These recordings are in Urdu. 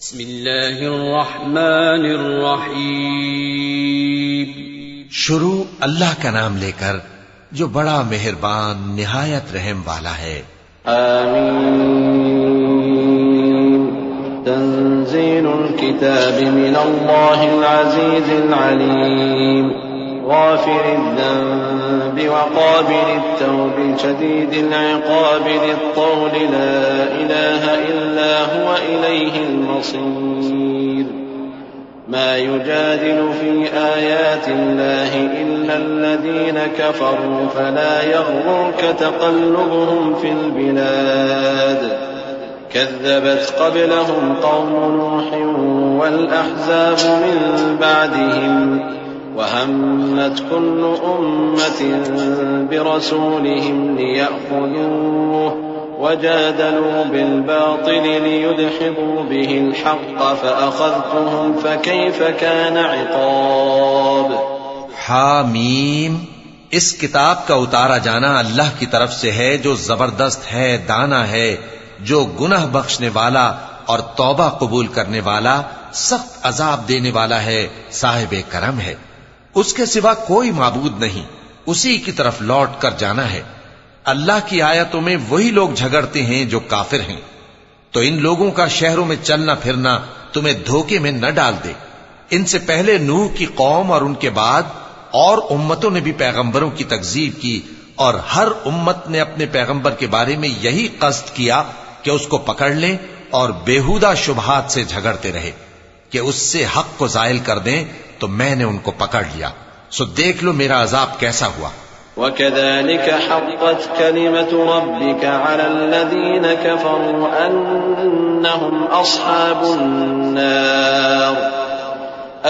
بسم اللہ الرحمن الرحیم. شروع اللہ کا نام لے کر جو بڑا مہربان نہایت رحم والا ہے. آمین. تنزیل الكتاب من اللہ العزیز العلیم غافر الذنب وقابل التوب شدید العقاب ذي الطول لا إله إلا هو إليه المصير. ما يجادل في آيات الله إلا الذين كفروا فلا يغررك تقلبهم في البلاد. كذبت قبلهم قوم نوح والأحزاب من بعدهم وهمت كل أمة برسولهم ليأخذوه وجادلوا بالباطل ليدحضوا به الحق فأخذتهم فكيف كان عقاب. حامیم. اس کتاب کا اتارا جانا اللہ کی طرف سے ہے جو زبردست ہے، دانا ہے، جو گناہ بخشنے والا اور توبہ قبول کرنے والا، سخت عذاب دینے والا ہے، صاحب کرم ہے. اس کے سوا کوئی معبود نہیں، اسی کی طرف لوٹ کر جانا ہے. اللہ کی آیتوں میں وہی لوگ جھگڑتے ہیں جو کافر ہیں، تو ان لوگوں کا شہروں میں چلنا پھرنا تمہیں دھوکے میں نہ ڈال دے. ان سے پہلے نوح کی قوم اور ان کے بعد اور امتوں نے بھی پیغمبروں کی تکذیب کی، اور ہر امت نے اپنے پیغمبر کے بارے میں یہی قصد کیا کہ اس کو پکڑ لیں اور بیہودہ شبہات سے جھگڑتے رہے کہ اس سے حق کو زائل کر دیں، تو میں نے ان کو پکڑ لیا. سو دیکھ لو میرا عذاب کیسا ہوا. وَكَذَلِكَ حَقَّتْ كَلِمَةُ رَبِّكَ عَلَى الَّذِينَ كَفَرُوا أَنَّهُمْ أَصْحَابُ النَّارِ.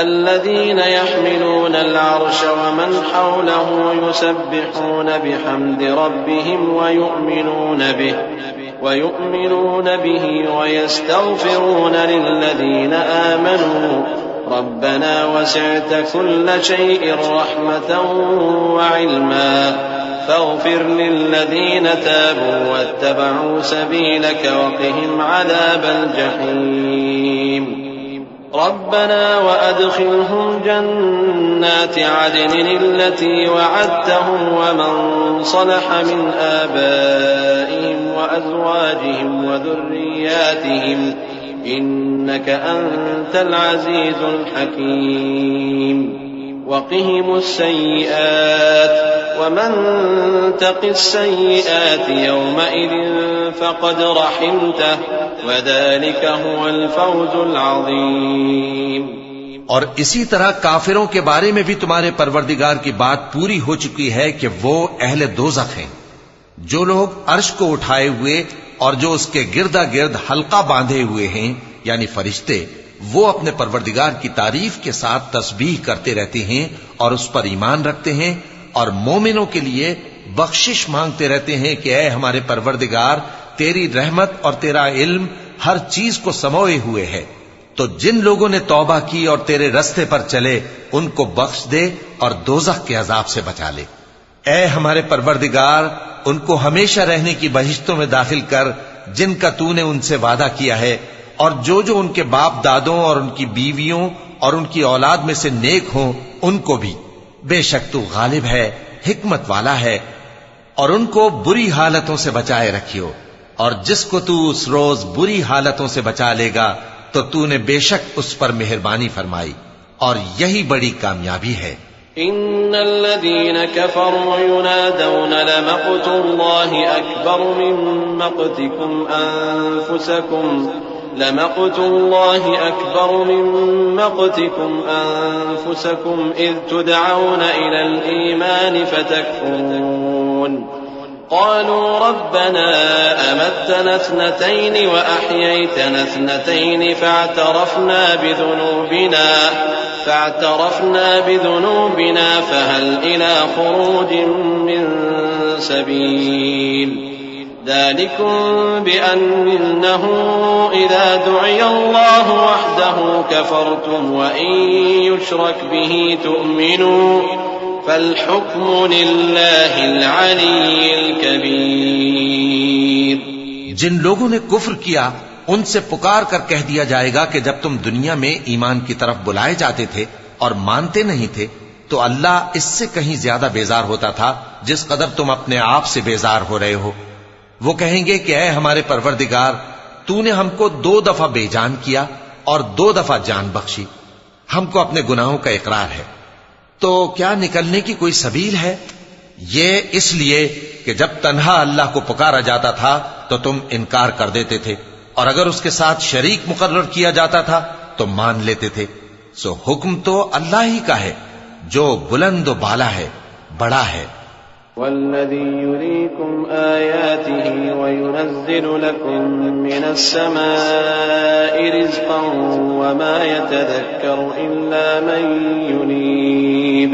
الَّذِينَ يَحْمِلُونَ الْعَرْشَ وَمَنْ حَوْلَهُ يُسَبِّحُونَ بِحَمْدِ رَبِّهِمْ وَيُؤْمِنُونَ بِهِ وَيَسْتَغْفِرُونَ لِلَّذِينَ آمَنُوا ربنا وسعت كل شيء رحمة وعلما فاغفر للذين تابوا واتبعوا سبيلك وقهم عذاب الجحيم. ربنا وأدخلهم جنات عدن التي وعدتهم ومن صلح من آبائهم وأزواجهم وذرياتهم إنك أنت العزيز الحكيم. وقهم السيئات ومن تق السيئات يومئذ فقد رحمته وذلك هو الفوز العظيم. اور اسی طرح کافروں کے بارے میں بھی تمہارے پروردگار کی بات پوری ہو چکی ہے کہ وہ اہل دوزخ ہیں. جو لوگ عرش کو اٹھائے ہوئے اور جو اس کے گردا گرد حلقہ باندھے ہوئے ہیں یعنی فرشتے، وہ اپنے پروردگار کی تعریف کے ساتھ تسبیح کرتے رہتے ہیں اور اس پر ایمان رکھتے ہیں، اور مومنوں کے لیے بخشش مانگتے رہتے ہیں کہ اے ہمارے پروردگار، تیری رحمت اور تیرا علم ہر چیز کو سموئے ہوئے ہے. تو جن لوگوں نے توبہ کی اور تیرے رستے پر چلے ان کو بخش دے اور دوزخ کے عذاب سے بچا لے. اے ہمارے پروردگار، ان کو ہمیشہ رہنے کی بہشتوں میں داخل کر جن کا تو نے ان سے وعدہ کیا ہے، اور جو ان کے باپ دادوں اور ان کی بیویوں اور ان کی اولاد میں سے نیک ہوں ان کو بھی. بے شک تو غالب ہے، حکمت والا ہے. اور ان کو بری حالتوں سے بچائے رکھیو، اور جس کو تو اس روز بری حالتوں سے بچا لے گا تو تو نے بے شک اس پر مہربانی فرمائی، اور یہی بڑی کامیابی ہے. إن الذين كفروا ينادون لمقت الله أكبر من مقتكم أنفسكم إذ تدعون إلى الإيمان فتكفرون. قالوا ربنا أمتنا اثنتين وأحييتنا اثنتين فاعترفنا بذنوبنا فهل إلى خروج من سبيل. ذلكم بأنه إذا دعي الله وحده كفرتم وإن يشرك به تؤمنوا فالحكم لله العلي الكبير. جن لوگوں نے کفر کیا ان سے پکار کر کہہ دیا جائے گا کہ جب تم دنیا میں ایمان کی طرف بلائے جاتے تھے اور مانتے نہیں تھے تو اللہ اس سے کہیں زیادہ بیزار ہوتا تھا جس قدر تم اپنے آپ سے بیزار ہو رہے ہو۔ وہ کہیں گے کہ اے ہمارے پروردگار، تو نے ہم کو 2 دفعہ بے جان کیا اور 2 دفعہ جان بخشی، ہم کو اپنے گناہوں کا اقرار ہے، تو کیا نکلنے کی کوئی سبیل ہے؟ یہ اس لیے کہ جب تنہا اللہ کو پکارا جاتا تھا تو تم انکار کر دیتے تھے، اور اگر اس کے ساتھ شریک مقرر کیا جاتا تھا تو مان لیتے تھے۔ سو حکم تو اللہ ہی کا ہے جو بلند و بالا ہے، بڑا ہے۔ والذي يريكم آياته وينزل لكم من السماء رزقا وما يتذكر إلا من ينيب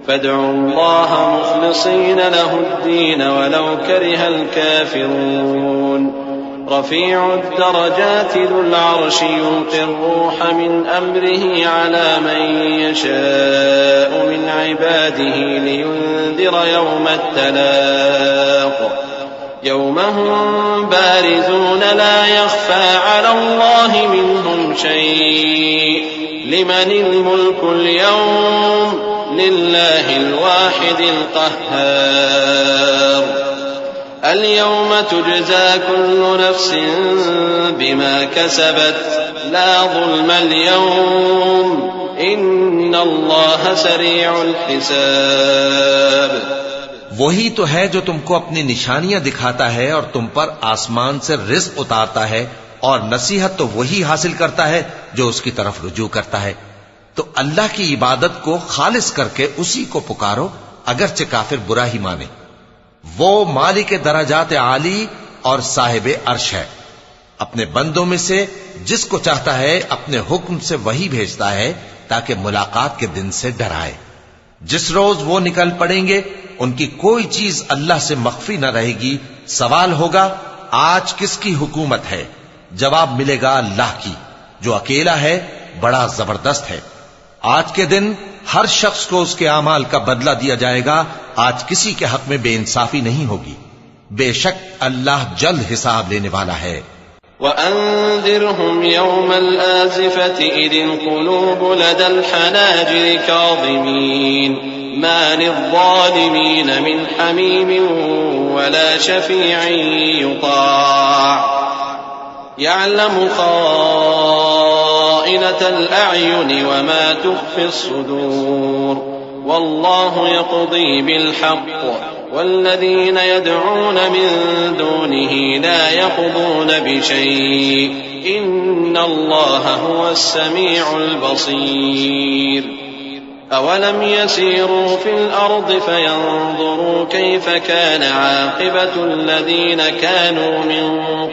فادعوا الله مخلصين له الدين ولو كره الكافرون رفيع الدرجات ذو العرش يلقي الروح من أمره على من يشاء من عباده لينذر يوم التلاق يوم هم بارزون لا يخفى على الله منهم شيء لمن الملك اليوم لله الواحد القهار اليوم تجزى كل نفس بما كسبت لا ظلم اليوم إن الله سريع الحساب۔ وہی تو ہے جو تم کو اپنی نشانیاں دکھاتا ہے اور تم پر آسمان سے رزق اتارتا ہے، اور نصیحت تو وہی حاصل کرتا ہے جو اس کی طرف رجوع کرتا ہے۔ تو اللہ کی عبادت کو خالص کر کے اسی کو پکارو اگرچہ کافر برا ہی مانے۔ وہ مالک درجات عالی اور صاحب عرش ہے، اپنے بندوں میں سے جس کو چاہتا ہے اپنے حکم سے وہی بھیجتا ہے تاکہ ملاقات کے دن سے ڈرائے۔ جس روز وہ نکل پڑیں گے ان کی کوئی چیز اللہ سے مخفی نہ رہے گی۔ سوال ہوگا آج کس کی حکومت ہے؟ جواب ملے گا اللہ کی جو اکیلا ہے، بڑا زبردست ہے۔ آج کے دن ہر شخص کو اس کے اعمال کا بدلہ دیا جائے گا، آج کسی کے حق میں بے انصافی نہیں ہوگی۔ بے شک اللہ جلد حساب لینے والا ہے۔ وَأَنذِرْهُمْ يَوْمَ الْآزِفَةِ إِذِ الْقُلُوبُ لَدَى الْحَنَاجِرِ كَاظِمِينَ مَا لِلظَّالِمِينَ مِنْ حَمِيمٍ وَلَا شَفِيعٍ يُطَاعُ يَعْلَمُ خَائِنَةَ الْأَعْيُنِ وَمَا تُخْفِي الصُّدُورُ وَاللَّهُ يَقْضِي بِالْحَقِّ وَالَّذِينَ يَدْعُونَ مِن دُونِهِ لَا يَقْضُونَ بِشَيْءٍ إِنَّ اللَّهَ هُوَ السَّمِيعُ الْبَصِيرُ أَوَلَمْ يَسِيرُوا فِي الْأَرْضِ فَيَنظُرُوا كَيْفَ كَانَ عَاقِبَةُ الَّذِينَ كَانُوا مِن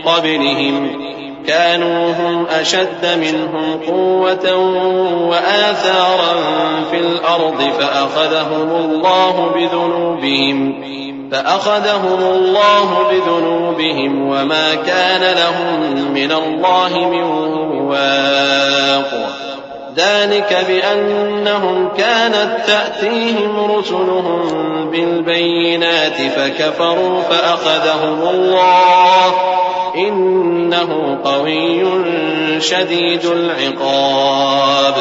قَبْلِهِمْ كانوا هم أشد منهم قوة وآثارا في الأرض فأخذهم الله بذنوبهم وما كان لهم من الله من واق ذلك بأنهم كانت تأتيهم رسلهم بالبينات فكفروا فأخذهم الله إنه قوي شديد العقاب۔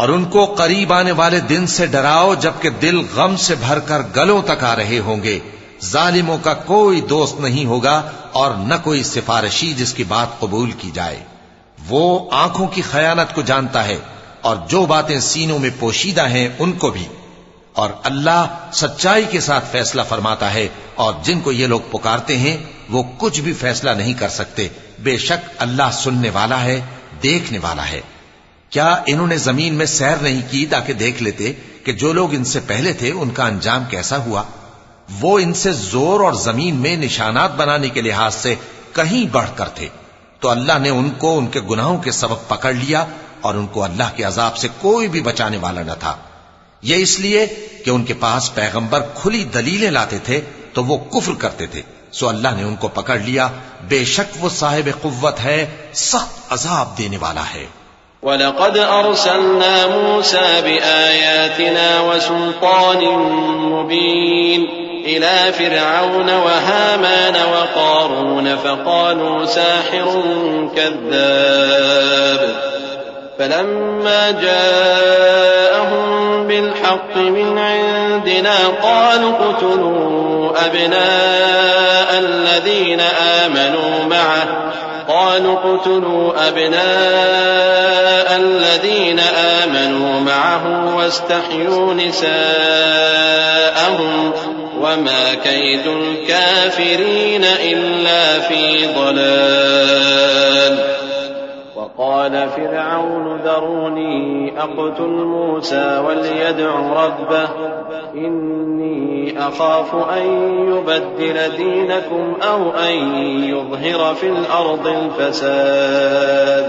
اور ان کو قریب آنے والے دن سے ڈراؤ جبکہ دل غم سے بھر کر گلوں تک آ رہے ہوں گے۔ ظالموں کا کوئی دوست نہیں ہوگا اور نہ کوئی سفارشی جس کی بات قبول کی جائے۔ وہ آنکھوں کی خیانت کو جانتا ہے اور جو باتیں سینوں میں پوشیدہ ہیں ان کو بھی، اور اللہ سچائی کے ساتھ فیصلہ فرماتا ہے، اور جن کو یہ لوگ پکارتے ہیں وہ کچھ بھی فیصلہ نہیں کر سکتے۔ بے شک اللہ سننے والا ہے، دیکھنے والا ہے۔ کیا انہوں نے زمین میں سیر نہیں کی تاکہ دیکھ لیتے کہ جو لوگ ان سے پہلے تھے ان کا انجام کیسا ہوا؟ وہ ان سے زور اور زمین میں نشانات بنانے کے لحاظ سے کہیں بڑھ کر تھے، تو اللہ نے ان کو ان کے گناہوں کے سبب پکڑ لیا اور ان کو اللہ کے عذاب سے کوئی بھی بچانے والا نہ تھا۔ یہ اس لیے کہ ان کے پاس پیغمبر کھلی دلیلیں لاتے تھے تو وہ کفر کرتے تھے، سو اللہ نے ان کو پکڑ لیا۔ بے شک وہ صاحب قوت ہے، سخت عذاب دینے والا ہے۔ وَلَقَدْ أَرْسَلْنَا مُوسَى بِآيَاتِنَا وَسُلْطَانٍ مُبِينٍ إلى فرعون وهامان وقارون فقالوا ساحر كذاب فلما جاءهم بالحق من عندنا قالوا اقتلوا أبناء الذين آمنوا معه واستحيوا نساءهم وما كيد الكافرين إلا في ضلال. وقال فرعون ذروني أقتل موسى وليدع ربه إني أخاف أن يبدل دينكم أو أن يظهر في الأرض الفساد.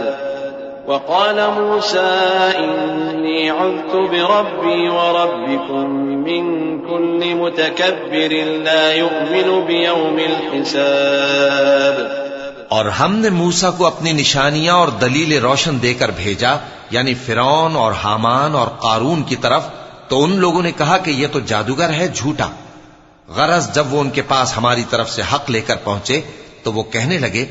وقال موسى إني عذت بربي وربكم من كل متكبر لا يؤمن بيوم الحساب. اور ہم نے موسیٰ کو اپنی نشانیاں اور دلیل روشن دے کر بھیجا، یعنی فرعون اور حامان اور قارون کی طرف، تو ان لوگوں نے کہا کہ یہ تو جادوگر ہے، جھوٹا۔ غرض جب وہ ان کے پاس ہماری طرف سے حق لے کر پہنچے تو وہ کہنے لگے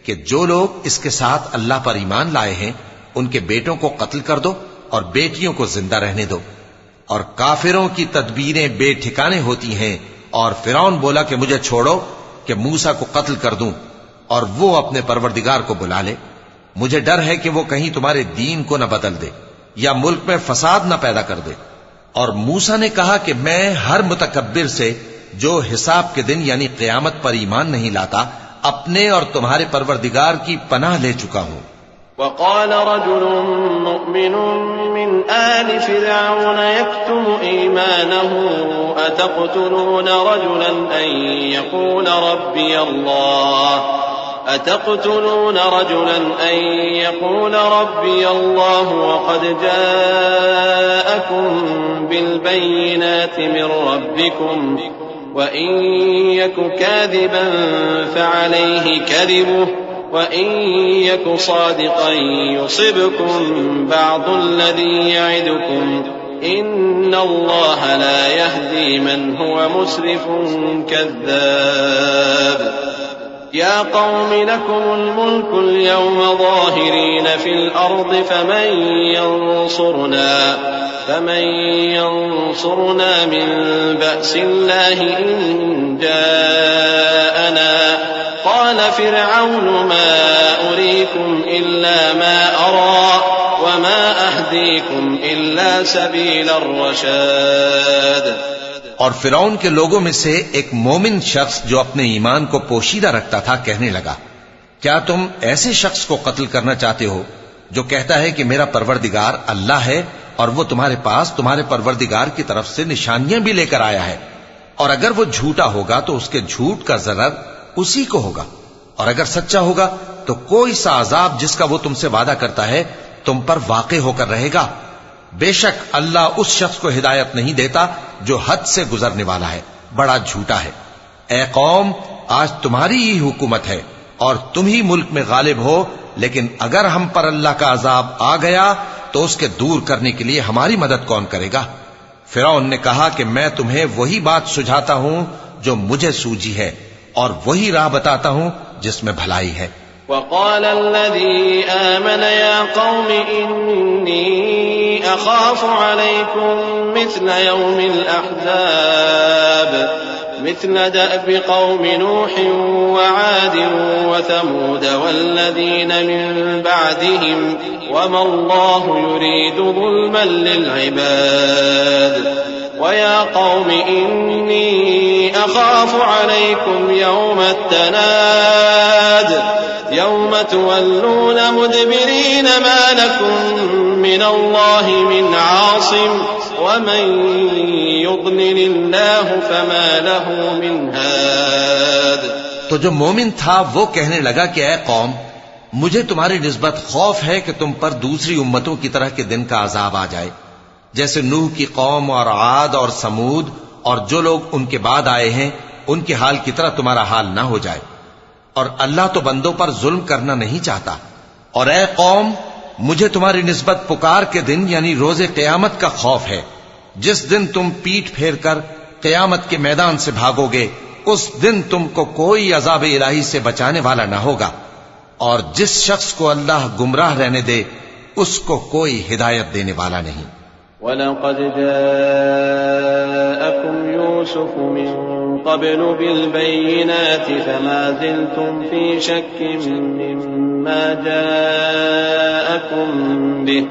کہ جو لوگ اس کے ساتھ اللہ پر ایمان لائے ہیں ان کے بیٹوں کو قتل کر دو اور بیٹیوں کو زندہ رہنے دو، اور کافروں کی تدبیریں بے ٹھکانے ہوتی ہیں۔ اور فرعون بولا کہ مجھے چھوڑو کہ موسیٰ کو قتل کر دوں اور وہ اپنے پروردگار کو بلا لے، مجھے ڈر ہے کہ وہ کہیں تمہارے دین کو نہ بدل دے یا ملک میں فساد نہ پیدا کر دے۔ اور موسیٰ نے کہا کہ میں ہر متکبر سے جو حساب کے دن یعنی قیامت پر ایمان نہیں لاتا اپنے اور تمہارے پروردگار کی پناہ لے چکا ہوں۔ وقال رجل مؤمن من آل فرعون يكتم إيمانه أتقتلون رجلا أن يقول ربي الله وقد جاءكم بالبينات من ربكم وإن يك كاذبا فعليه كذبه وإن يك صادقا يصبكم بعض الذي يعدكم إن الله لا يهدي من هو مسرف كذاب. يا قوم لكم الملك اليوم ظاهرين في الأرض فمن ينصرنا من بأس الله إن جاءنا. قال فرعون ما أريكم إلا ما أرى وما أهديكم إلا سبيل الرشاد. اور فرعون کے لوگوں میں سے ایک مومن شخص جو اپنے ایمان کو پوشیدہ رکھتا تھا کہنے لگا، کیا تم ایسے شخص کو قتل کرنا چاہتے ہو جو کہتا ہے کہ میرا پروردگار اللہ ہے اور وہ تمہارے پاس تمہارے پروردگار کی طرف سے نشانیاں بھی لے کر آیا ہے، اور اگر وہ جھوٹا ہوگا تو اس کے جھوٹ کا ضرر اسی کو ہوگا، اور اگر سچا ہوگا تو کوئی سا عذاب جس کا وہ تم سے وعدہ کرتا ہے تم پر واقع ہو کر رہے گا۔ بے شک اللہ اس شخص کو ہدایت نہیں دیتا جو حد سے گزرنے والا ہے، بڑا جھوٹا ہے۔ اے قوم، آج تمہاری ہی حکومت ہے اور تم ہی ملک میں غالب ہو، لیکن اگر ہم پر اللہ کا عذاب آ گیا تو اس کے دور کرنے کے لیے ہماری مدد کون کرے گا؟ فرعون نے کہا کہ میں تمہیں وہی بات سجھاتا ہوں جو مجھے سوجھی ہے اور وہی راہ بتاتا ہوں جس میں بھلائی ہے۔ وقال الذي آمن يا قوم إني أخاف عليكم مثل يوم الأحزاب مثل دأب قوم نوح وعاد وثمود والذين من بعدهم وما الله يريد ظلما للعباد ويا قوم إني أخاف عليكم يوم التناد يوم تولون مدبرين ما لكم من الله من عاصم ومن يضلل الله فما له من هاد۔ تو جو مومن تھا وہ کہنے لگا کہ اے قوم، مجھے تمہاری نسبت خوف ہے کہ تم پر دوسری امتوں کی طرح کے دن کا عذاب آ جائے، جیسے نوح کی قوم اور عاد اور سمود اور جو لوگ ان کے بعد آئے ہیں ان کے حال کی طرح تمہارا حال نہ ہو جائے، اور اللہ تو بندوں پر ظلم کرنا نہیں چاہتا۔ اور اے قوم، مجھے تمہاری نسبت پکار کے دن یعنی روز قیامت کا خوف ہے، جس دن تم پیٹ پھیر کر قیامت کے میدان سے بھاگو گے اس دن تم کو کوئی عذاب الہی سے بچانے والا نہ ہوگا، اور جس شخص کو اللہ گمراہ رہنے دے اس کو کوئی ہدایت دینے والا نہیں۔ وَلَقَدْ جَاءَكُمْ يُوسُفُ مِنْ قَبْلُ بِالْبَيِّنَاتِ فَمَا زِلْتُمْ فِي شَكٍّ مِّمَّا جَاءَكُمْ بِهِ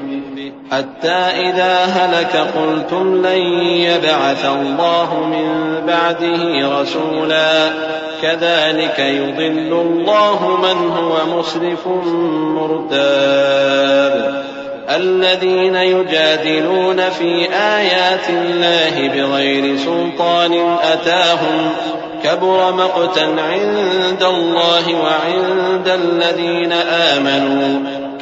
حَتَّى إِذَا هَلَكَ قُلْتُمْ لَنْ يَبْعَثَ اللَّهُ مِنْ بَعْدِهِ رَسُولًا كَذَلِكَ يُضِلُّ اللَّهُ مَنْ هُوَ مُسْرِفٌ مُرْتَابٌ الذين يجادلون في آيات الله بغير سلطان أتاهم كبر مقتا عند الله وعند الذين آمنوا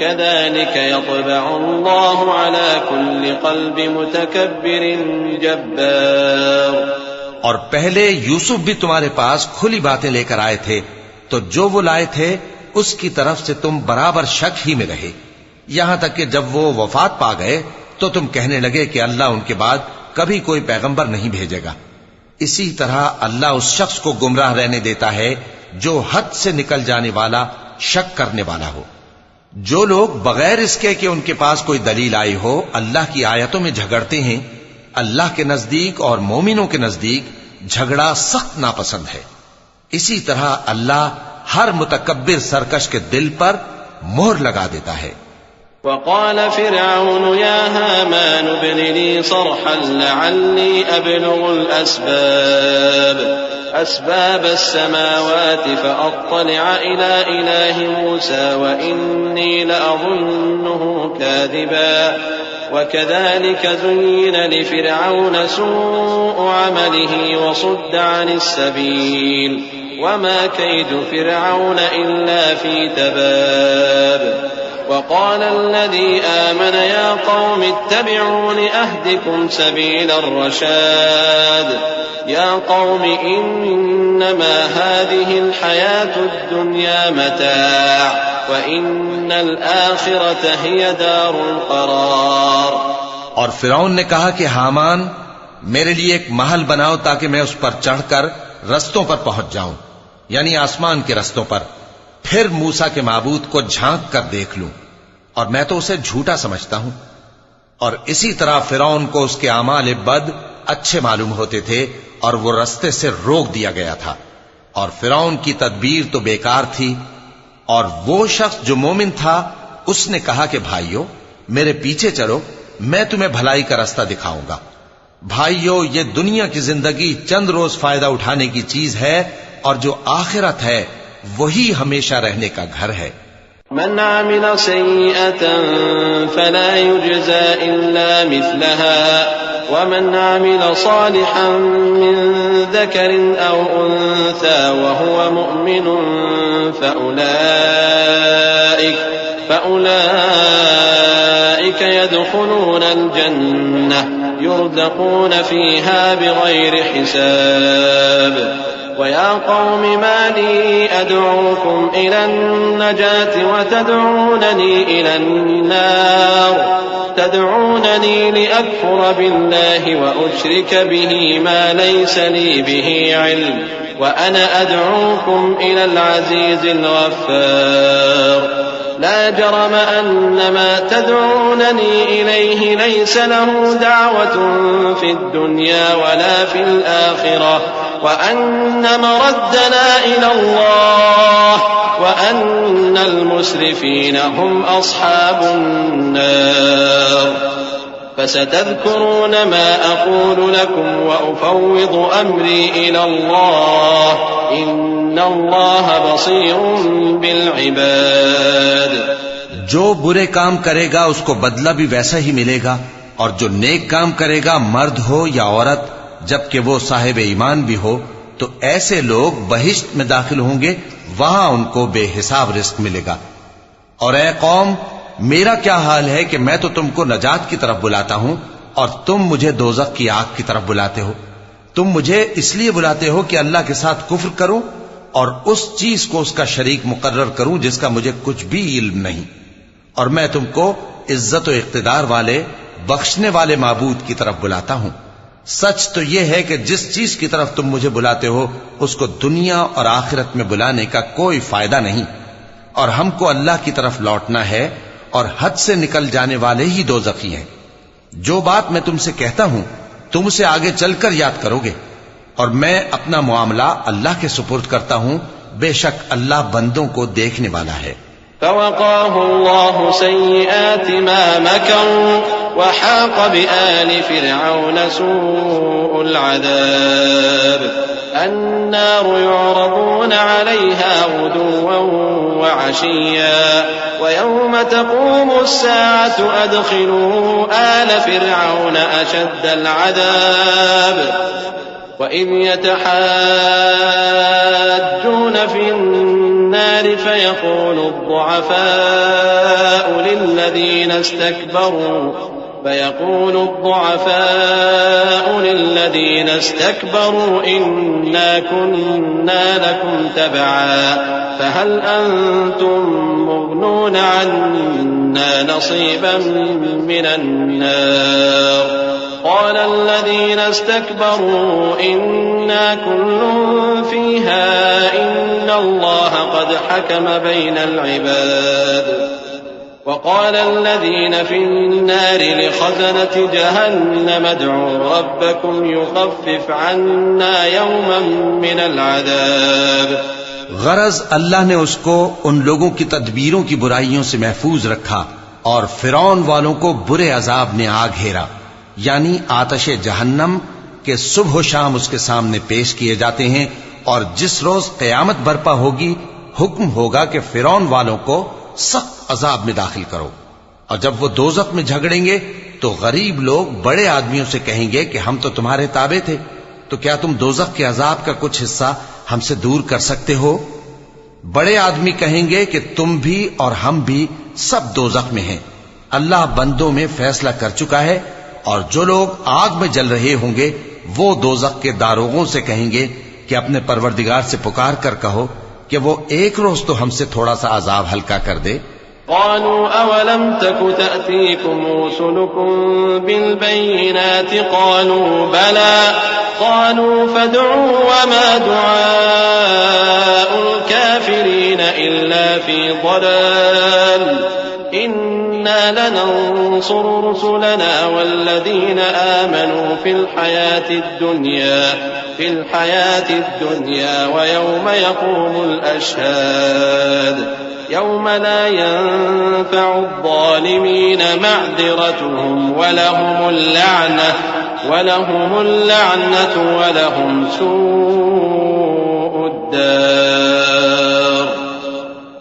كذلك يطبع الله على كل قلب متكبر جبار۔ اور پہلے یوسف بھی تمہارے پاس کھلی باتیں لے کر آئے تھے، تو جو وہ لائے تھے اس کی طرف سے تم برابر شک ہی میں رہے، یہاں تک کہ جب وہ وفات پا گئے تو تم کہنے لگے کہ اللہ ان کے بعد کبھی کوئی پیغمبر نہیں بھیجے گا۔ اسی طرح اللہ اس شخص کو گمراہ رہنے دیتا ہے جو حد سے نکل جانے والا، شک کرنے والا ہو۔ جو لوگ بغیر اس کے کہ ان کے پاس کوئی دلیل آئی ہو اللہ کی آیتوں میں جھگڑتے ہیں، اللہ کے نزدیک اور مومنوں کے نزدیک جھگڑا سخت ناپسند ہے۔ اسی طرح اللہ ہر متکبر سرکش کے دل پر مہر لگا دیتا ہے۔ وقال فرعون يا هامان ابن لي صرحا لعلي أبلغ أسباب السماوات فأطلع إلى إله موسى وإني لأظنه كاذبا وكذلك زين لفرعون سوء عمله وصد عن السبيل وما كيد فرعون إلا في تباب وقال الذي آمن يا قوم اتبعون أهدكم سبيل الرشاد يا قوم إنما هذه الحياة الدنيا متاع وإن الآخرة هي دار القرار۔ اور فرعون نے کہا کہ حامان میرے لیے ایک محل بناؤ تاکہ میں اس پر چڑھ کر رستوں پر پہنچ جاؤں، یعنی آسمان کے رستوں پر، پھر موسیٰ کے معبود کو جھانک کر دیکھ لوں، اور میں تو اسے جھوٹا سمجھتا ہوں۔ اور اسی طرح فرعون کو اس کے اعمال بد اچھے معلوم ہوتے تھے اور وہ رستے سے روک دیا گیا تھا، اور فرعون کی تدبیر تو بیکار تھی۔ اور وہ شخص جو مومن تھا اس نے کہا کہ بھائیو میرے پیچھے چلو، میں تمہیں بھلائی کا رستہ دکھاؤں گا۔ بھائیو یہ دنیا کی زندگی چند روز فائدہ اٹھانے کی چیز ہے، اور جو آخرت ہے وہی ہمیشہ رہنے کا گھر ہے۔ من عمل سيئة فلا يجزى إلا مثلها ومن عمل صالحا من ذكر أو أنثى وهو مؤمن فأولئك يدخلون الجنة يرزقون فيها بغير حساب ويا قوم ما لي أدعوكم إلى النجاة وتدعونني إلى النار تدعونني لأكفر بالله وأشرك به ما ليس لي به علم وأنا أدعوكم إلى العزيز الغفار لا جرم أن ما تدعونني إليه ليس له دعوة في الدنيا ولا في الآخرة وأن مردنا إلى الله وأن المسرفين هم أصحاب النار فستذكرون ما أقول لكم وأفوض أمري إلى الله إن الله بصير بالعباد۔ جو برے کام کرے گا اس کو بدلہ بھی ویسا ہی ملے گا، اور جو نیک کام کرے گا مرد ہو یا عورت جبکہ وہ صاحب ایمان بھی ہو تو ایسے لوگ بہشت میں داخل ہوں گے، وہاں ان کو بے حساب رزق ملے گا۔ اور اے قوم میرا کیا حال ہے کہ میں تو تم کو نجات کی طرف بلاتا ہوں اور تم مجھے دوزخ کی آگ کی طرف بلاتے ہو۔ تم مجھے اس لیے بلاتے ہو کہ اللہ کے ساتھ کفر کروں اور اس چیز کو اس کا شریک مقرر کروں جس کا مجھے کچھ بھی علم نہیں، اور میں تم کو عزت و اقتدار والے بخشنے والے معبود کی طرف بلاتا ہوں۔ سچ تو یہ ہے کہ جس چیز کی طرف تم مجھے بلاتے ہو اس کو دنیا اور آخرت میں بلانے کا کوئی فائدہ نہیں، اور ہم کو اللہ کی طرف لوٹنا ہے، اور حد سے نکل جانے والے ہی دوزخی ہیں۔ جو بات میں تم سے کہتا ہوں تم اسے آگے چل کر یاد کرو گے، اور میں اپنا معاملہ اللہ کے سپرد کرتا ہوں، بے شک اللہ بندوں کو دیکھنے والا ہے۔ فوقاه الله سيئات ما مكروا وحاق بآل فرعون سوء العذاب النار يعرضون عليها غدوا وعشيا ويوم تقوم الساعة أدخلوا آل فرعون أشد العذاب وإذ يتحاجون في النار فيقول الضعفاء للذين استكبروا إنا كنا لكم تبعا فهل أنتم مغنون عنا نصيبا من النار قال الذين استكبروا إنا كل فيها إن الله قد حكم بين العباد وقال الذين في النار لخزنة جهنم ادعوا ربكم يخفف عنا يوما من العذاب۔ غرض اللہ نے اس کو ان لوگوں کی تدبیروں کی برائیوں سے محفوظ رکھا اور فرعون والوں کو برے عذاب نے آ گھیرا، یعنی آتش جہنم کے صبح و شام اس کے سامنے پیش کیے جاتے ہیں، اور جس روز قیامت برپا ہوگی حکم ہوگا کہ فرعون والوں کو سخت عذاب میں داخل کرو۔ اور جب وہ دوزخ میں جھگڑیں گے تو غریب لوگ بڑے آدمیوں سے کہیں گے کہ ہم تو تمہارے تابع تھے، تو کیا تم دوزخ کے عذاب کا کچھ حصہ ہم سے دور کر سکتے ہو؟ بڑے آدمی کہیں گے کہ تم بھی اور ہم بھی سب دوزخ میں ہیں، اللہ بندوں میں فیصلہ کر چکا ہے، اور جو لوگ آگ میں جل رہے ہوں گے وہ دوزخ کے داروغوں سے کہیں گے کہ اپنے پروردگار سے پکار کر کہو کہ وہ ایک روز تو ہم سے تھوڑا سا عذاب ہلکا کر دے۔ قالوا أولم تك تأتيكم رسلكم بالبينات قالوا بلى قالوا فادعوا وما دعاء الكافرين إلا في ضلال إنا لننصر رسلنا والذين آمنوا في الحياة الدنيا ويوم يقوم الأشهاد يوم لا ينفع الظالمين معذرتهم ولهم اللعنة ولهم سوء الدار۔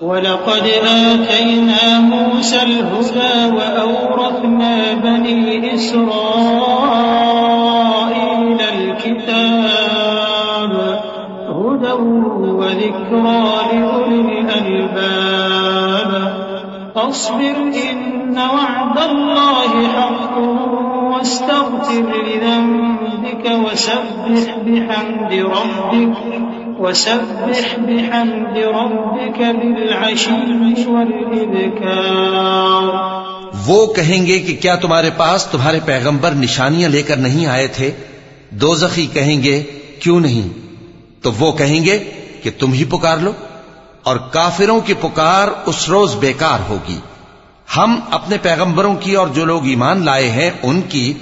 ولقد آتينا موسى الهدى وأورثنا بني إسرائيل الكتاب هدى وذكرى لأولي الألباب فاصبر إن وعد الله حق واستغفر لذنبك وسبح بحمد ربك بالعشي والإبكار۔ وہ کہیں گے کہ کیا تمہارے پاس تمہارے پیغمبر نشانیاں لے کر نہیں آئے تھے؟ دوزخی کہیں گے کیوں نہیں؟ تو وہ کہیں گے کہ تم ہی پکار لو، اور کافروں کی پکار اس روز بیکار ہوگی۔ ہم اپنے پیغمبروں کی اور جو لوگ ایمان لائے ہیں ان کی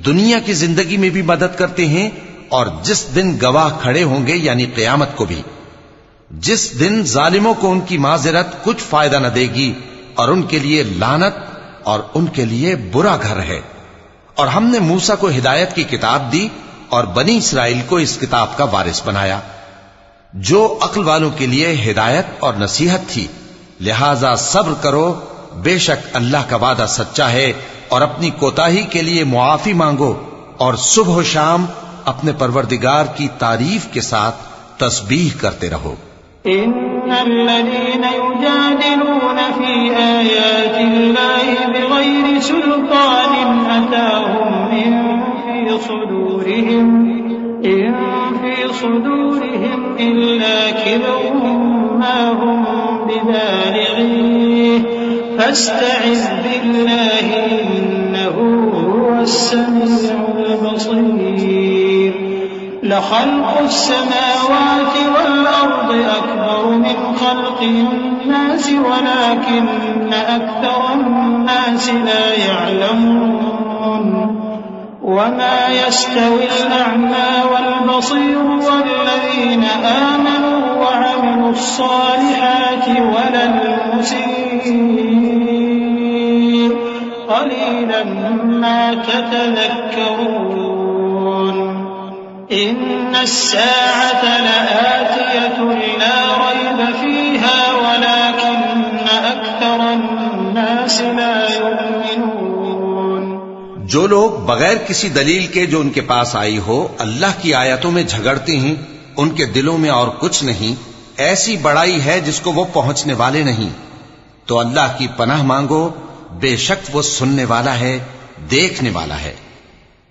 دنیا کی زندگی میں بھی مدد کرتے ہیں، اور جس دن گواہ کھڑے ہوں گے یعنی قیامت کو بھی، جس دن ظالموں کو ان کی معذرت کچھ فائدہ نہ دے گی، اور ان کے لیے لعنت اور ان کے لیے برا گھر ہے۔ اور ہم نے موسیٰ کو ہدایت کی کتاب دی اور بنی اسرائیل کو اس کتاب کا وارث بنایا، جو عقل والوں کے لیے ہدایت اور نصیحت تھی۔ لہذا صبر کرو، بے شک اللہ کا وعدہ سچا ہے، اور اپنی کوتاہی کے لیے معافی مانگو، اور صبح و شام اپنے پروردگار کی تعریف کے ساتھ تسبیح کرتے رہو۔ إن الذين يجادلون في آيات الله بغير سلطان أتاهم إن في صدورهم إلا كبر ما هم ببالغيه فاستعذ بالله إنه هو السميع البصير۔ بصير لخلق السماوات والأرض أكبر من خلق الناس ولكن أكثر الناس لا يعلمون وما يستوي الأعمى والبصير والذين آمنوا وعملوا الصالحات ولا المسيء قليلا ما تتذكرون إن الساعة لآتية لا ريب فيها ولكن أكثر الناس لا يؤمنون جو لوگ بغیر کسی دلیل کے جو ان کے پاس آئی ہو اللہ کی آیتوں میں جھگڑتے ہیں ان کے دلوں میں اور کچھ نہیں ایسی بڑائی ہے جس کو وہ پہنچنے والے نہیں تو اللہ کی پناہ مانگو بے شک وہ سننے والا ہے دیکھنے والا ہے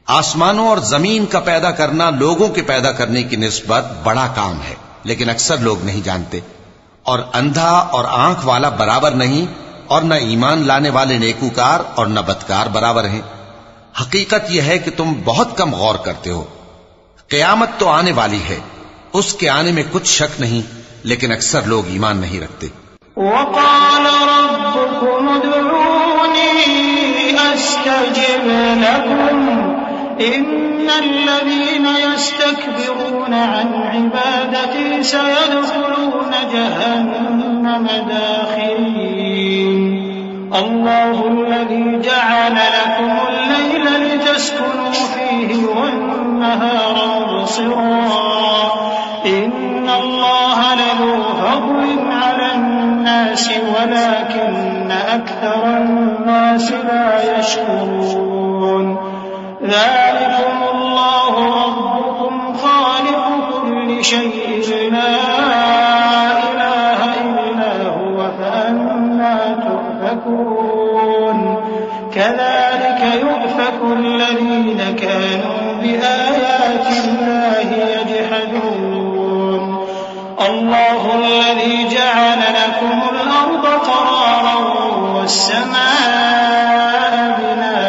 آسمانوں اور زمین کا پیدا کرنا لوگوں کے پیدا کرنے کی نسبت بڑا کام ہے لیکن اکثر لوگ نہیں جانتے اور اندھا اور آنکھ والا برابر نہیں اور نہ ایمان لانے والے نیکوکار اور نہ بدکار برابر ہیں حقیقت یہ ہے کہ تم بہت کم غور کرتے ہو قیامت تو آنے والی ہے اس کے آنے میں کچھ شک نہیں لیکن اکثر لوگ ایمان نہیں رکھتے وقال ربكم ادعوني أستجب لكم إن الذين يستكبرون عن عبادتي سيدخلون جهنم داخرين الله الذي جعل لكم الليل لتسكنوا فيه والنهار مبصرا إن الله لذو فضل على الناس ولكن أكثر الناس لا يشكرون ذلكم الله ربكم خالق كل شيء لا إله إلا هو فأنا تؤفكون كذلك يؤفك الذين كانوا بآيات الله يجحدون الله الذي جعل لكم الأرض قرارا والسماء بناء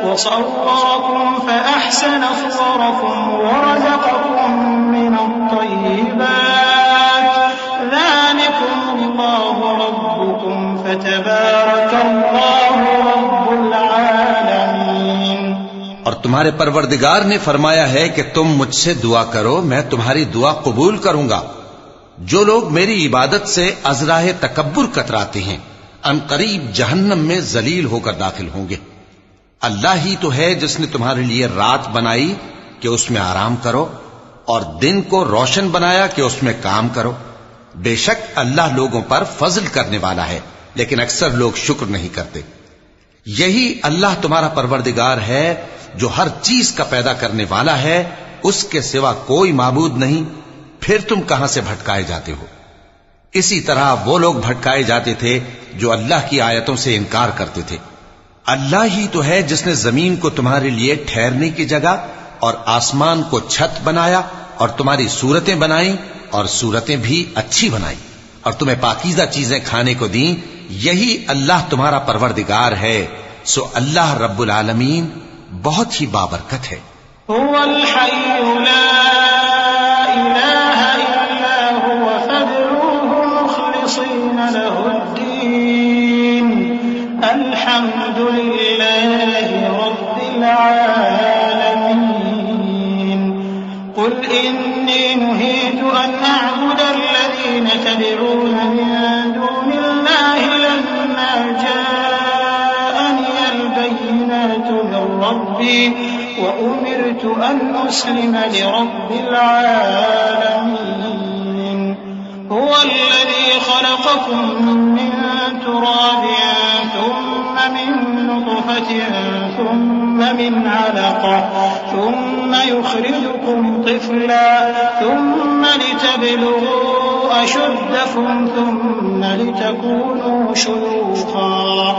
وصوركم فأحسن صوركم ورزقكم من الطيبات ذلكم الله ربكم فتبارك الله رب العالمين اور تمہارے پروردگار نے فرمایا ہے کہ تم مجھ سے دعا کرو میں تمہاری دعا قبول کروں گا جو لوگ میری عبادت سے ازراہ تکبر کتراتے ہیں ان قریب جہنم میں ذلیل ہو کر داخل ہوں گے اللہ ہی تو ہے جس نے تمہارے لیے رات بنائی کہ اس میں آرام کرو اور دن کو روشن بنایا کہ اس میں کام کرو بے شک اللہ لوگوں پر فضل کرنے والا ہے لیکن اکثر لوگ شکر نہیں کرتے یہی اللہ تمہارا پروردگار ہے جو ہر چیز کا پیدا کرنے والا ہے اس کے سوا کوئی معبود نہیں پھر تم کہاں سے بھٹکائے جاتے ہو اسی طرح وہ لوگ بھٹکائے جاتے تھے جو اللہ کی آیتوں سے انکار کرتے تھے اللہ ہی تو ہے جس نے زمین کو تمہارے لیے ٹھہرنے کی جگہ اور آسمان کو چھت بنایا اور تمہاری صورتیں بنائیں اور صورتیں بھی اچھی بنائیں اور تمہیں پاکیزہ چیزیں کھانے کو دیں یہی اللہ تمہارا پروردگار ہے سو اللہ رب العالمین بہت ہی بابرکت ہے هو الحي لا إله إلا هو فادعوه مخلصين له الدين الحمد لله رب العالمين قل إني نهيت أن أعبد الذين تدعون من دون الله لما جاءني البينات من ربي وأمرت أن أسلم لرب العالمين هو الذي خلقكم من تراب ثم من نطفة ثم من علقة ثم يخرجكم طفلا ثم لتبلغوا أشدكم ثم لتكونوا شيوخا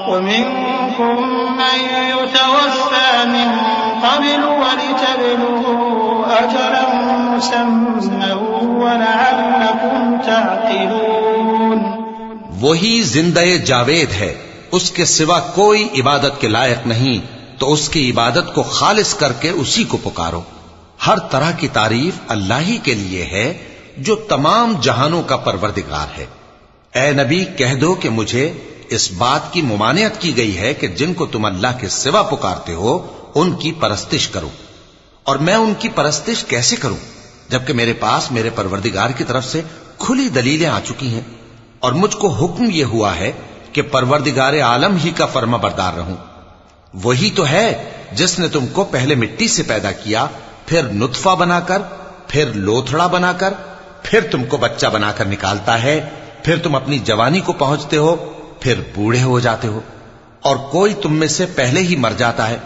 ومنكم من يتوفى من قبل ولتبلغوا أجلا مسمى ولعلكم تعقلون وہی زندہ جاوید ہے اس کے سوا کوئی عبادت کے لائق نہیں تو اس کی عبادت کو خالص کر کے اسی کو پکارو۔ ہر طرح کی تعریف اللہ ہی کے لیے ہے جو تمام جہانوں کا پروردگار ہے۔ اے نبی کہہ دو کہ مجھے اس بات کی ممانعت کی گئی ہے کہ جن کو تم اللہ کے سوا پکارتے ہو ان کی پرستش کرو، اور میں ان کی پرستش کیسے کروں جبکہ میرے پاس میرے پروردگار کی طرف سے کھلی دلیلیں آ چکی ہیں، اور مجھ کو حکم یہ ہوا ہے کہ پروردگار عالم ہی کا فرما بردار رہوں۔ وہی تو ہے جس نے تم کو پہلے مٹی سے پیدا کیا، پھر نطفہ بنا کر، پھر لوتھڑا بنا کر، پھر تم کو بچہ بنا کر نکالتا ہے، پھر تم اپنی جوانی کو پہنچتے ہو، پھر بوڑھے ہو جاتے ہو، اور کوئی تم میں سے پہلے ہی مر جاتا ہے،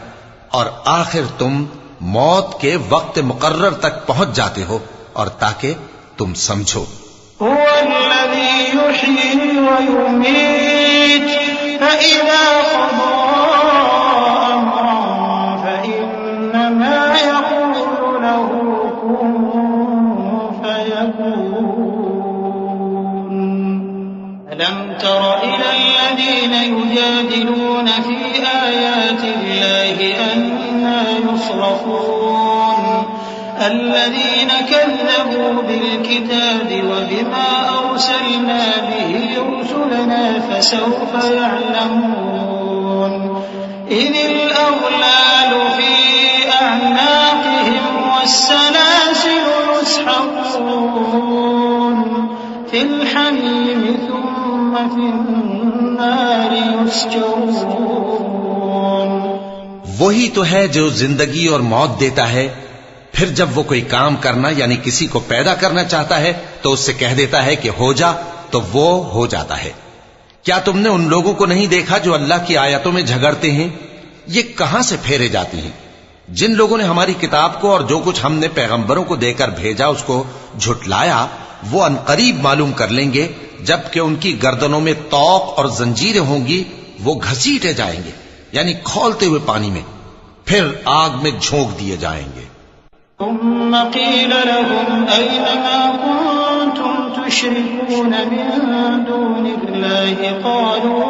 اور آخر تم موت کے وقت مقرر تک پہنچ جاتے ہو، اور تاکہ تم سمجھو۔ هو الذي يحيي ويميت فإذا قضى أمرا فإنما يقول له كن فيكون ألم تر إلى الذين يجادلون في آيات الله أنى يصرفون الذين كذبوا بالكتاب وبما أرسلنا به رسلنا فسوف يعلمون إذ الأغلال في أعناقهم والسلاسل يسحبون في الحميم ثم في النار يسجرون۔ وہی تو ہے جو زندگی اور موت دیتا ہے، پھر جب وہ کوئی کام کرنا یعنی کسی کو پیدا کرنا چاہتا ہے تو اس سے کہہ دیتا ہے کہ ہو جا، تو وہ ہو جاتا ہے۔ کیا تم نے ان لوگوں کو نہیں دیکھا جو اللہ کی آیتوں میں جھگڑتے ہیں؟ یہ کہاں سے پھیرے جاتی ہیں؟ جن لوگوں نے ہماری کتاب کو اور جو کچھ ہم نے پیغمبروں کو دے کر بھیجا اس کو جھٹلایا، وہ عنقریب معلوم کر لیں گے جبکہ ان کی گردنوں میں طوق اور زنجیریں ہوں گی، وہ گھسیٹے جائیں گے یعنی کھولتے ہوئے پانی میں، پھر آگ میں جھونک دیے جائیں گے۔ ثم قيل لهم أين ما كنتم تشركون من دون الله قالوا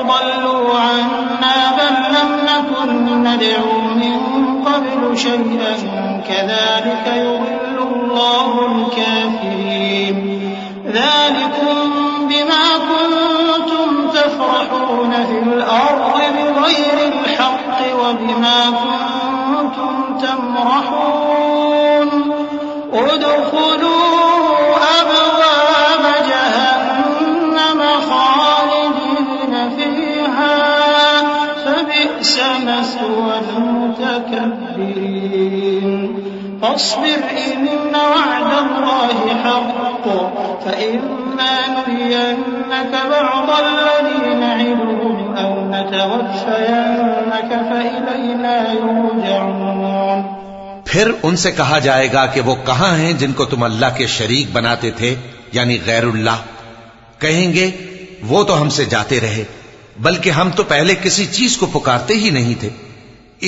ضلوا عنا بل لم نكن ندعو من قبل شيئا كذلك يضل الله الكافرين ذلكم بما كنتم تفرحون في الأرض بغير الحق وبما كنتم تمرحون ادخلوا أبواب جهنم خالدين فيها فبئس مثوى المتكبرين فاصبر إن وعد الله حق فإما نرينك بعض الذي نعدهم أو نتوفينك فإلينا يرجعون۔ پھر ان سے کہا جائے گا کہ وہ کہاں ہیں جن کو تم اللہ کے شریک بناتے تھے یعنی غیر اللہ؟ کہیں گے وہ تو ہم سے جاتے رہے، بلکہ ہم تو پہلے کسی چیز کو پکارتے ہی نہیں تھے۔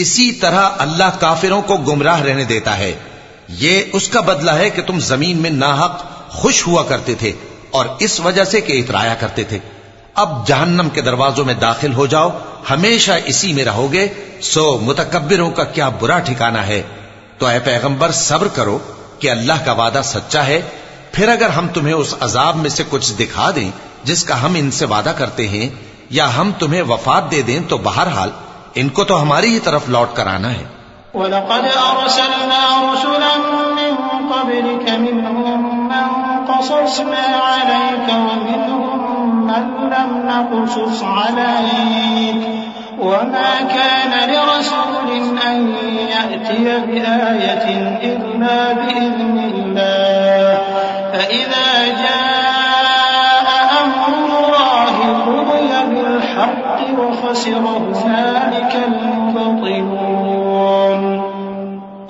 اسی طرح اللہ کافروں کو گمراہ رہنے دیتا ہے، یہ اس کا بدلہ ہے کہ تم زمین میں ناحق خوش ہوا کرتے تھے اور اس وجہ سے کہ اترایا کرتے تھے۔ اب جہنم کے دروازوں میں داخل ہو جاؤ، ہمیشہ اسی میں رہو گے، سو متکبروں کا کیا برا ٹھکانہ ہے۔ تو اے پیغمبر صبر کرو کہ اللہ کا وعدہ سچا ہے، پھر اگر ہم تمہیں اس عذاب میں سے کچھ دکھا دیں جس کا ہم ان سے وعدہ کرتے ہیں، یا ہم تمہیں وفات دے دیں، تو بہرحال ان کو تو ہماری ہی طرف لوٹ کر آنا ہے۔ وَلَقَدْ أَرْسَلْنَا رُسُلًا مِّن قَبْلِكَ مِنْهُم مَّن قَصَصْنَا عَلَيْكَ وَمِنْهُم مَّن لَّمْ نَقْصُصْ عَلَيْكَ وَمَا كَانَ لِرَسُولٍ أَن يَأْتِيَ بِآيَةٍ إِلَّا بِإِذْنِ اللَّهِ فَإِذَا جَاءَ أَمْرُ اللَّهِ قُضِيَ بِالْحَقِّ وَخَسِرَ هُنَالِكَ الْمُبْطِلُونَ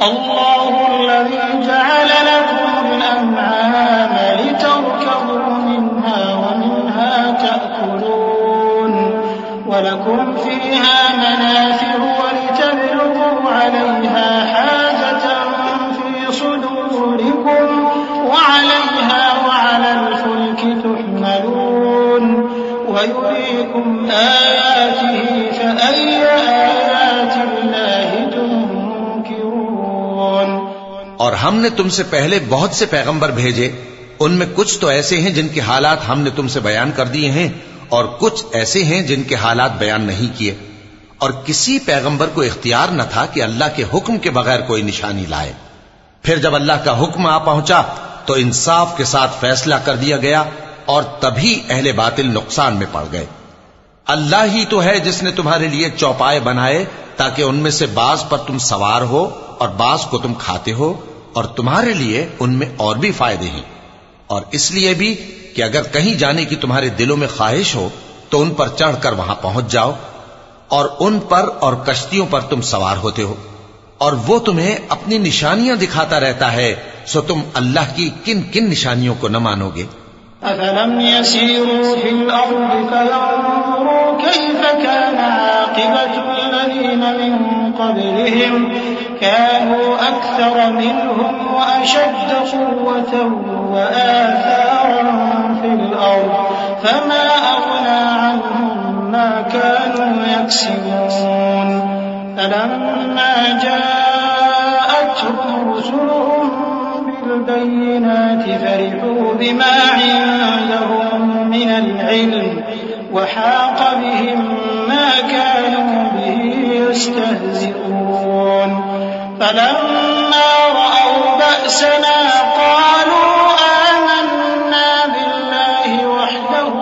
الله الذي جعل لكم الأنعام لتركبوا منها ومنها تأكلون ولكم فيها منافع ولتبلغوا عليها حاجة في صدوركم وعليها وعلى الفلك تحملون ويريكم آياته فأي آيات الله تنكرون. اور ہم نے تم سے پہلے بہت سے پیغمبر بھیجے، ان میں کچھ تو ایسے ہیں جن کے حالات ہم نے تم سے بیان کر دیے ہیں، اور کچھ ایسے ہیں جن کے حالات بیان نہیں کیے. اور کسی پیغمبر کو اختیار نہ تھا کہ اللہ کے حکم کے بغیر کوئی نشانی لائے. پھر جب اللہ کا حکم آ پہنچا تو انصاف کے ساتھ فیصلہ کر دیا گیا، اور تبھی اہل باطل نقصان میں پڑ گئے. اللہ ہی تو ہے جس نے تمہارے لیے چوپائے بنائے تاکہ ان میں سے بعض پر تم سوار ہو اور بعض کو تم کھاتے ہو، اور تمہارے لیے ان میں اور بھی فائدے ہیں. اور اس لیے بھی کہ اگر کہیں جانے کی تمہارے دلوں میں خواہش ہو تو ان پر چڑھ کر وہاں پہنچ جاؤ، اور ان پر اور کشتیوں پر تم سوار ہوتے ہو، اور وہ تمہیں اپنی نشانیاں دکھاتا رہتا ہے، سو تم اللہ کی کن کن نشانیوں کو نہ مانو گے؟ أفلم يسيروا في الأرض فينظروا كيف كان عاقبة الذين من قبلهم كانوا أكثر منهم وأشد قوة وآثارا في الأرض فما أغنى عنهم ما كانوا يكسبون. فلما جاءتهم رسلهم بالبينات فرحوا بما عندهم من العلم وحاق بهم ما كانوا به يستهزئون. فلما رأوا بأسنا قالوا آمنا بالله وحده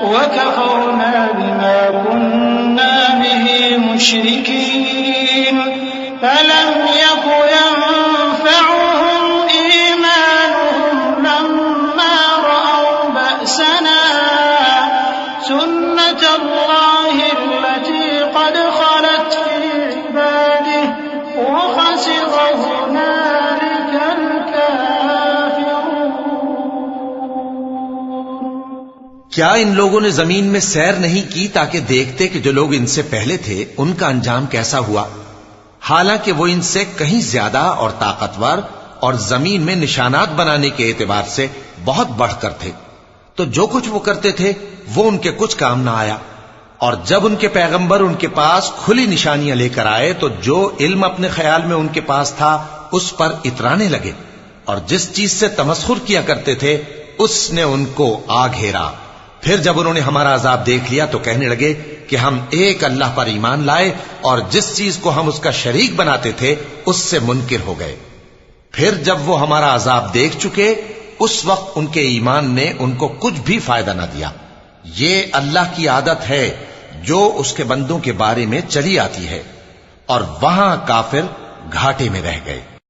وكفرنا بما كنا به مشركين. فلم يك ينفعهم إيمانهم لما رأوا بأسنا سنة الله التي قد خلت في عباده وخسر هنالك الكافرون. کیا ان لوگوں نے زمین میں سیر نہیں کی تاکہ دیکھتے کہ جو لوگ ان سے پہلے تھے ان کا انجام کیسا ہوا، حالانکہ وہ ان سے کہیں زیادہ اور طاقتور اور زمین میں نشانات بنانے کے اعتبار سے بہت بڑھ کر تھے. تو جو کچھ وہ کرتے تھے وہ ان کے کچھ کام نہ آیا. اور جب ان کے پیغمبر ان کے پاس کھلی نشانیاں لے کر آئے تو جو علم اپنے خیال میں ان کے پاس تھا اس پر اترانے لگے، اور جس چیز سے تمسخر کیا کرتے تھے اس نے ان کو آ گھیرا. پھر جب انہوں نے ہمارا عذاب دیکھ لیا تو کہنے لگے کہ ہم ایک اللہ پر ایمان لائے اور جس چیز کو ہم اس کا شریک بناتے تھے اس سے منکر ہو گئے. پھر جب وہ ہمارا عذاب دیکھ چکے اس وقت ان کے ایمان نے ان کو کچھ بھی فائدہ نہ دیا. یہ اللہ کی عادت ہے جو اس کے بندوں کے بارے میں چلی آتی ہے، اور وہاں کافر گھاٹے میں رہ گئے.